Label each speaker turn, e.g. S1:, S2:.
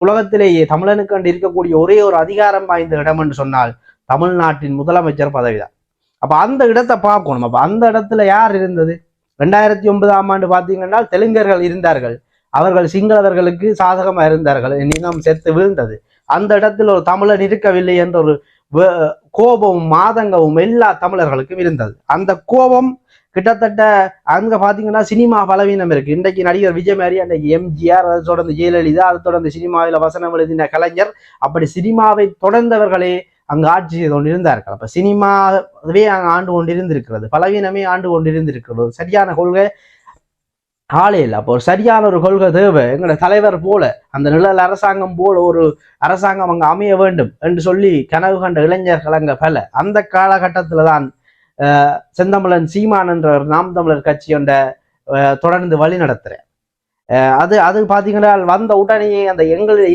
S1: உலகத்திலேயே தமிழனுக்கு கண்டு இருக்கக்கூடிய ஒரே ஒரு அதிகாரம் வாய்ந்த இடம் என்று சொன்னால் தமிழ்நாட்டின் முதலமைச்சர் பதவிதான். அப்ப அந்த இடத்தை பார்க்கணும். அப்ப அந்த இடத்துல யார் இருந்தது? 2009 பாத்தீங்கன்னா தெலுங்கர்கள் இருந்தார்கள். அவர்கள் சிங்களவர்களுக்கு சாதகமா இருந்தார்கள். இனம் செத்து வீழ்ந்தது. அந்த இடத்துல ஒரு தமிழன் இருக்கவில்லை என்ற ஒரு கோபமும் மாதங்கமும் எல்லா தமிழர்களுக்கும் இருந்தது. அந்த கோபம் கிட்டத்தட்ட அங்க பாத்தீங்கன்னா சினிமா பலவீனம் இருக்கு. இன்றைக்கு நடிகர் விஜய் மாதிரி, அன்றைக்கு எம்ஜிஆர், அதை தொடர்ந்து ஜெயலலிதா, அதை தொடர்ந்து சினிமாவில வசனம் எழுதின கலைஞர், அப்படி சினிமாவை தொடர்ந்தவர்களே அங்கு ஆட்சி செய்து கொண்டிருந்தார்கள். அப்ப சினிமாவே அங்கு ஆண்டு கொண்டிருந்திருக்கிறது, பலவீனமே ஆண்டு கொண்டிருந்திருக்கிறது. சரியான கொள்கை ஆளே இல்லை. அப்போ ஒரு சரியான ஒரு கொள்கை தேவை. எங்களோட தலைவர் போல, அந்த நிழல் அரசாங்கம் போல ஒரு அரசாங்கம் அங்க அமைய வேண்டும் என்று சொல்லி கனவு கண்ட இளைஞர்கள் அங்க பல. அந்த காலகட்டத்துல தான் செந்தமிழன் சீமான் என்ற நாம் தமிழர் கட்சி கொண்ட தொடர்ந்து வழி நடத்துறேன். அது பாத்தீங்கன்னா வந்த உடனே அந்த எங்களுடைய